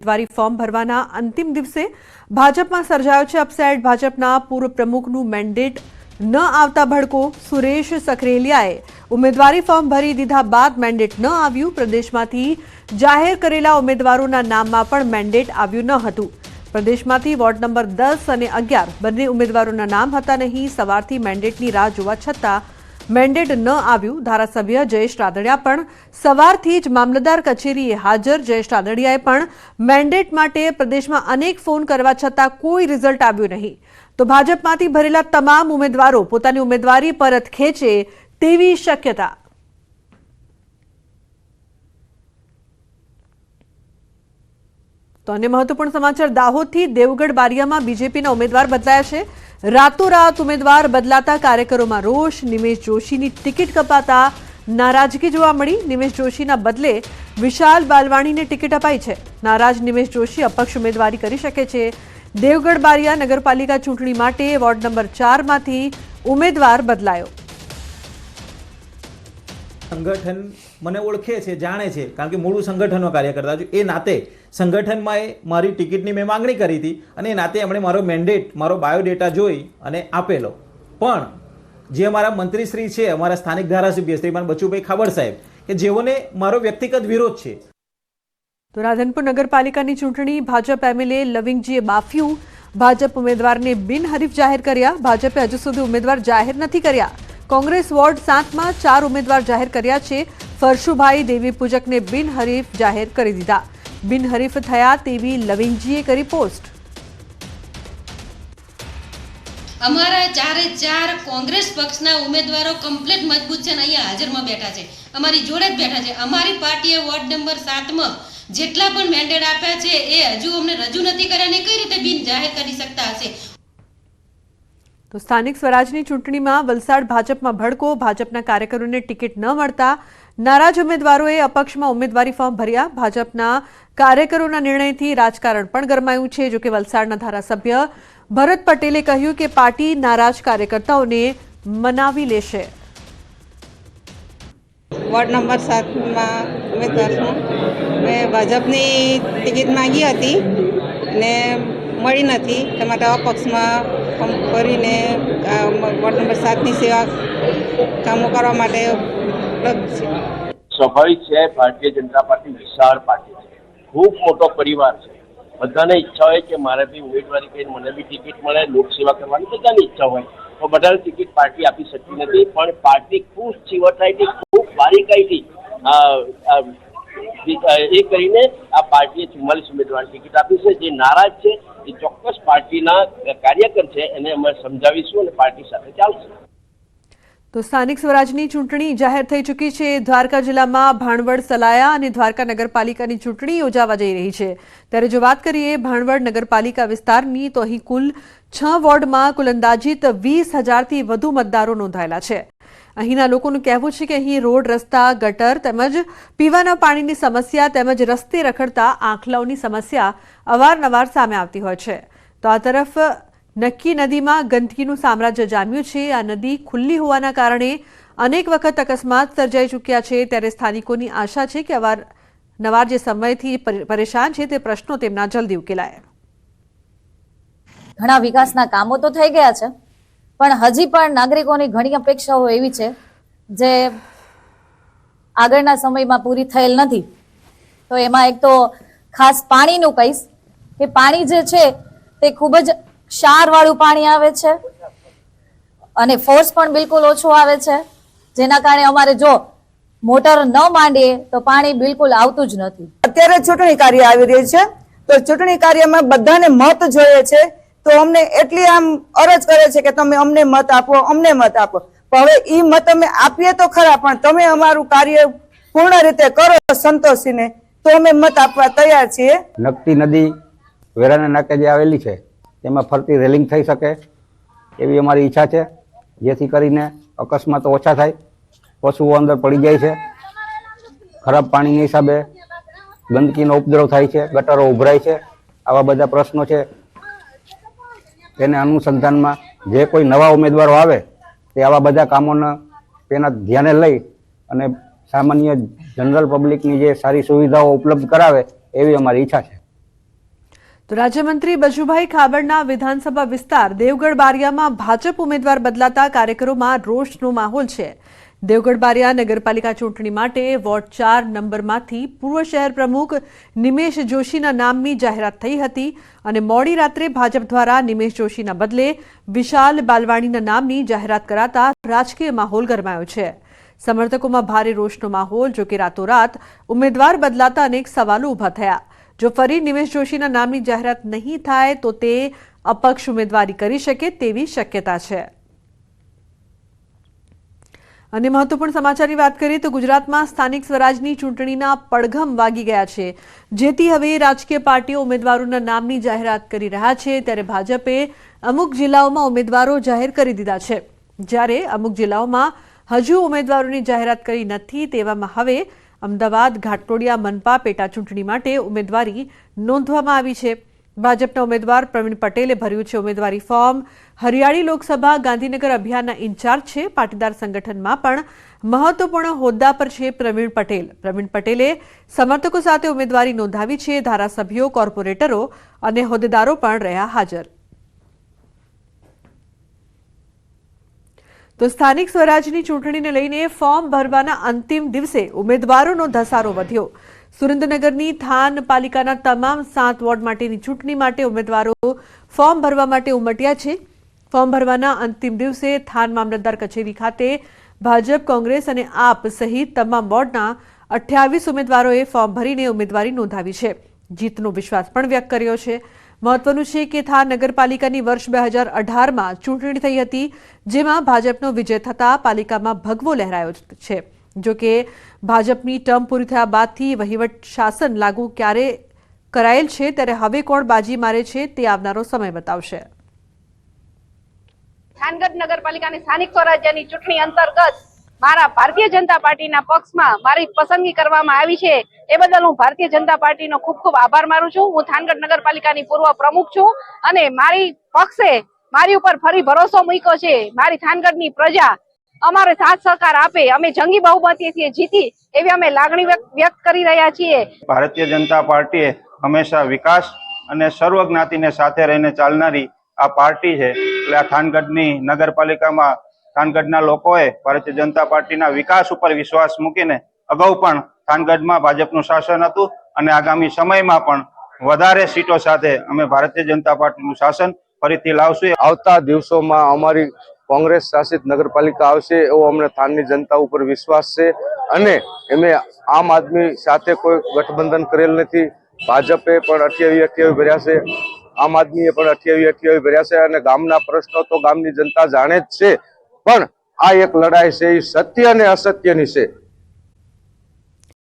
ઉમેદવારી ફોર્મ ભરવાના અંતિમ દિવસે ભાજપમાં સર્જાયો છે અપસેટ। ભાજપના પૂર્વ પ્રમુખનું મેન્ડેટ ન આવતા ભડકો। સુરેશ સખરેલિયાએ ઉમેદવારી ફોર્મ ભરી દીધા બાદ મેન્ડેટ ન આવ્યું। પ્રદેશમાંથી જાહેર કરેલા ઉમેદવારોના નામમાં પણ મેન્ડેટ આવ્યું ન હતું। પ્રદેશમાંથી વોર્ડ નંબર 10 અને 11 બંને ઉમેદવારોના નામ હતા નહીં। સવારથી મેન્ડેટની રાહ જોવા છતાં મેન્ડેટ ન આવ્યું। ધારાસભ્ય જયેશ રાદડિયા પણ સવારથી જ મામલતદાર કચેરીએ હાજર। જયેશ રાદડિયાએ પણ મેન્ડેટ માટે પ્રદેશમાં અનેક ફોન કરવા છતાં કોઈ રિઝલ્ટ આવ્યું નહીં। તો ભાજપમાંથી ભરેલા તમામ ઉમેદવારો પોતાની ઉમેદવારી પરત ખેંચે તેવી શક્યતા। તો અન્ય મહત્વપૂર્ણ સમાચાર દાહોદથી દેવગઢ બારિયામાં બીજેપીના ઉમેદવાર બદલાયા છે। રાતોરાત ઉમેદવાર બદલાતા કાર્યકરોમાં રોષ। નિમેશ જોશીની ટિકિટ કપાતા નારાજગી જોવા મળી। નિમેશ જોશીના બદલે વિશાલ બાલવાણીને ટિકિટ અપાઈ છે। નારાજ નિમેશ જોશી અપક્ષ ઉમેદવારી કરી શકે છે। દેવગઢ બારિયા નગરપાલિકા ચૂંટણી માટે વોર્ડ નંબર 4 માંથી ઉમેદવાર બદલાયો। संगठन મને ઓળખે છે, જાણે છે, કારણ કે મૂળ સંગઠનનો કાર્યકર્તા છું। એ નાતે સંગઠનમાં મારી ટિકિટની મેં માંગણી કરી હતી અને એ નાતે એમણે મારો મેન્ડેટ, મારો બાયોડેટા જોઈ અને આપેલો। પણ જે અમારા મંત્રીશ્રી છે, અમારા સ્થાનિક ધારાસભ્ય શ્રીમાન બચુભાઈ ખાબડ સાહેબ, કે જેઓને મારો વ્યક્તિગત વિરોધ છે। તો રાધનપુર નગરપાલિકાની ચૂંટણી ભાજપ એમએલએ લવિંગજીએ બાફ્યું। ભાજપ ઉમેદવારને બિનહરીફ જાહેર કર્યા। ભાજપે હજુ સુધી ઉમેદવાર જાહેર નથી કર્યા। કોંગ્રેસ વોર્ડ 7 માં 4 ઉમેદવાર જાહેર કર્યા છે। ફરશુભાઈ દેવી પૂજકને બિનહરીફ જાહેર કરી દીધા। બિનહરીફ થયા તેવી લવિંગજીએ કરી પોસ્ટ। અમારા 4 કોંગ્રેસ પક્ષના ઉમેદવારો કમ્પ્લીટ મજબૂત છે અને અહીંયા હાજરમાં બેઠા છે, અમારી જોડે જ બેઠા છે। અમારી પાર્ટીએ વોર્ડ નંબર 7 માં જેટલા પણ મેન્ડેટ આપ્યા છે એ હજુ અમને રજૂ નથી કર્યા ને કઈ રીતે બિન જાહેર કરી શકતા હશે। તો સ્થાનિક સ્વરાજની ચૂંટણીમાં વલસાડ ભાજપમાં ભડકો। ભાજપના કાર્યકરોને ટિકિટ ન મળતા નારાજ ઉમેદવારોએ અપક્ષમાં ઉમેદવારી ફોર્મ ભર્યા। ભાજપના કાર્યકરોના નિર્ણયથી રાજકારણ પણ ગરમાયું છે। જો કે વલસાડના ધારાસભ્ય ભરત પટેલે કહ્યું કે પાર્ટી નારાજ કાર્યકર્તાઓને મનાવી લેશે। વોર્ડ નંબર 7 માં ઉમેદવાર છું। મેં ભાજપની ટિકિટ માંગી હતી ને મળી નથી, તે માટે અપક્ષમાં કરીને વોર્ડ નંબર 7ની સેવા કામો કરવા માટે ઉપલબ્ધ છે। સ્વાભાવિક છે, ભારતીય જનતા પાર્ટી વિશાળ પાર્ટી છે, ખૂબ મોટો પરિવાર છે। બધાને ઈચ્છા હોય કે મારે બી ઉમેદવારી કરીને મને બી ટિકિટ મળે, લોકસેવા કરવાની બધાની ઈચ્છા હોય, તો બધાને ટિકિટ પાર્ટી આપી શકતી નથી। પણ પાર્ટી ખૂબ ચીવટાઈથી, ખૂબ બારીકાઈથી એ કરીને આ પાર્ટીએ 44 ઉમેદવાર ટિકિટ આપી છે। જે નારાજ છે એ ચોક્કસ પાર્ટીના કાર્યકર છે, એને અમે સમજાવીશું અને પાર્ટી સાથે ચાલશે। તો સ્થાનિક સ્વરાજની ચૂંટણી જાહેર થઈ ચૂકી છે। દ્વારકા જિલ્લામાં ભાણવડ, સલાયા અને દ્વારકા નગરપાલિકાની ચૂંટણી યોજાવા જઈ રહી છે। ત્યારે જો વાત કરીએ ભાણવડ નગરપાલિકા વિસ્તારની, તો અહીં કુલ 6 વોર્ડમાં કુલ અંદાજિત 20,000થી વધુ મતદારો નોંધાયેલા છે। અહીંના લોકોનું કહેવું છે કે અહીં રોડ, રસ્તા, ગટર તેમજ પીવાના પાણીની સમસ્યા તેમજ રસ્તે રખડતા આંખલાઓની સમસ્યા અવારનવાર સામે આવતી હોય છે। તો આ તરફ નક્કી નદીમાં ગંદકીનું સામ્રાજ્ય જામ્યું છે। આ નદી ખુલ્લી હોવાના કારણે અનેક વખત અકસ્માત સર્જાઈ ચૂક્યા છે। ત્યારે સ્થાનિકોની આશા છે કે અવારનવાર જે સમયથી પરેશાન છે તે પ્રશ્નો તેમના જલ્દી ઉકેલાય। ઘણા વિકાસના કામો તો થઈ ગયા છે, પણ હજી પણ નાગરિકોની ઘણી અપેક્ષાઓ એવી છે જે આગળના સમયમાં પૂરી થયેલ નથી। તો એમાં એક તો ખાસ પાણીનું કહીશ કે પાણી જે છે તે ખૂબ જ ક્ષારવાળું પાણી આવે છે અને ફોર્સ પણ બિલકુલ ઓછો આવે છે, જેના કારણે અમારે જો મોટર ન માંડીએ તો પાણી બિલકુલ આવતું જ નથી। અત્યારે ચૂંટણી કાર્ય આવી રહ્યું છે, તો ચૂંટણી કાર્યમાં બધાને મત જોઈએ છે, તો અમને એટલી આમ અરજ કરે છે કે તમે અમને મત આપો, અમને મત આપો। પણ હવે એ મત અમે આપીએ તો ખરા, પણ તમે અમારું કાર્ય પૂર્ણ રીતે કરો સંતોષીને, તો અમે મત આપવા તૈયાર છીએ। નકતી નદી વેરાના નાકે જે આવેલી છે તેમાં ફરતી રેલિંગ થઈ શકે એવી અમારી ઈચ્છા છે, જેથી કરીને અકસ્માતો ઓછા થાય। પશુઓ અંદર પડી જાય છે, ખરાબ પાણીના હિસાબે ગંદકીનો ઉપદ્રવ થાય છે, ગટરો ઉભરાય છે, આવા બધા પ્રશ્નો છે। તેને અનુસંધાનમાં જે કોઈ નવા ઉમેદવારો આવે તે આવા બધા કામોને તેના ધ્યાને લઈ અને સામાન્ય જનરલ પબ્લિકની જે સારી સુવિધાઓ ઉપલબ્ધ કરાવે એવી અમારી ઈચ્છા છે। તો રાજ્યમંત્રી બચુભાઈ ખાબડના વિધાનસભા વિસ્તાર દેવગઢ બારિયામાં ભાજપ ઉમેદવાર બદલાતા કાર્યકરોમાં રોષનો માહોલ છે. દેવગઢ બારિયા નગરપાલિકા ચૂંટણી માટે વોર્ડ 4 નંબરમાંથી પૂર્વ શહેર પ્રમુખ નિમેશ જોશીના નામની જાહેરાત થઈ હતી અને મોડી રાત્રે ભાજપ દ્વારા નિમેશ જોશીના બદલે વિશાલ બાલવાણીના નામની જાહેરાત કરાતા રાજકીય માહોલ ગરમાયો છે. સમર્થકોમાં ભારે રોષનો માહોલ. જો કે રાતોરાત ઉમેદવાર બદલાતા અનેક સવાલો ઊભા થયા. જો ફરી નિમેશ જોશીના નામની જાહેરાત નહીં થાય તો તે અપક્ષ ઉમેદવારી કરી શકે તેવી શક્યતા છે. અને મહત્વપૂર્ણ સમાચારની વાત કરીએ તો ગુજરાતમાં સ્થાનિક સ્વરાજની ચૂંટણીના પડઘમ વાગી ગયા છે, જેથી હવે રાજકીય પાર્ટીઓ ઉમેદવારોના નામની જાહેરાત કરી રહ્યા છે. ત્યારે ભાજપે અમુક જિલ્લાઓમાં ઉમેદવારો જાહેર કરી દીધા છે, જ્યારે અમુક જિલ્લાઓમાં હજુ ઉમેદવારોની જાહેરાત કરી નથી. તેવામાં હવે અમદાવાદ ઘાટલોડિયા મનપા પેટા ચૂંટણી માટે ઉમેદવારી નોંધવામાં આવી છે. ભાજપના ઉમેદવાર પ્રવીણ પટેલે ભર્યું છે ઉમેદવારી ફોર્મ. હરિયાળી લોકસભા ગાંધીનગર અભિયાનના ઇન્ચાર્જ છે. પાટીદાર સંગઠનમાં પણ મહત્વપૂર્ણ હોદ્દા પર છે પ્રવીણ પટેલ. પ્રવીણ પટેલે સમર્થકો સાથે ઉમેદવારી નોંધાવી છે. ધારાસભ્યો, કોર્પોરેટરો અને હોદ્દેદારો પણ રહ્યા હાજર. તો સ્થાનિક સ્વરાજની ચૂંટણીને લઈને ફોર્મ ભરવાના અંતિમ દિવસે ઉમેદવારોનો ધસારો વધ્યો. સુરેન્દ્રનગરની થાન પાલિકાના તમામ 7 વોર્ડ માટેની ચૂંટણી માટે ઉમેદવારો ફોર્મ ભરવા માટે ઉમટ્યા છે. ફોર્મ ભરવાના અંતિમ દિવસે થાન મામલતદાર કચેરી ખાતે ભાજપ, કોંગ્રેસ અને આપ સહિત તમામ વોર્ડના 28 ઉમેદવારોએ ફોર્મ ભરીને ઉમેદવારી નોંધાવી છે. જીતનો વિશ્વાસ પણ વ્યક્ત કર્યો છે. મહત્વનું છે કે થાન નગરપાલિકાની વર્ષ 2018માં ચૂંટણી થઈ હતી, જેમાં ભાજપનો વિજય થતા પાલિકામાં ભગવો લહેરાયો છે. જો કે ભાજપની ટર્મ પૂરી થયા બાદથી વહીવટ શાસન લાગુ ક્યારે કરાયેલ છે, ત્યારે હવે કોણ બાજી મારે છે તે આવનારો સમય બતાવશે. થાનગઢ નગરપાલિકાની સ્થાનિક સ્વરાજ્યની ચૂંટણી અંતર્ગત મારા ભારતીય જનતા પાર્ટીના પક્ષમાં મારી પસંદગી કરવામાં આવી છે. એ બદલ હું ભારતીય જનતા પાર્ટીનો ખૂબ ખૂબ આભાર માનું છું. હું થાનગઢ નગરપાલિકાની પૂર્વ પ્રમુખ છું અને મારી પક્ષે મારી ઉપર ફરી ભરોસો મૂક્યો છે. મારી થાનગઢની પ્રજા અમારે સાથ સહકાર આપે, અમે જંગી બહુમતીથી જીતી એવી અમે લાગણી વ્યક્ત કરી રહ્યા છીએ. ભારતીય જનતા પાર્ટીએ હંમેશા વિકાસ અને સર્વ જ્ઞાતિને સાથે રહીને ચાલનારી આ પાર્ટી છે. એટલે આ થાનગઢની નગરપાલિકામાં થાનગઢના લોકોએ ભારતીય જનતા પાર્ટીના વિકાસ ઉપર વિશ્વાસ મૂકીને અગાઉ પણ થાનગઢમાં ભાજપનું શાસન હતું અને આગામી સમયમાં પણ વધારે સીટો સાથે અમે ભારતીય જનતા પાર્ટીનું શાસન ફરીથી લાવશું. આવતા દિવસોમાં અમારી કોંગ્રેસ શાસિત નગરપાલિકા આવશે એવો અમને થાનની જનતા ઉપર વિશ્વાસ છે અને એમે આમ આદમી સાથે કોઈ ગઠબંધન કરેલ નથી. ભાજપે પણ 28 ભર્યા છે, આમ આદમીએ પણ 28 ભર્યા છે અને ગામના પ્રશ્નો તો ગામની જનતા જાણે જ છે. પણ આ એક લડાઈ છે એ સત્ય અને અસત્યની છે.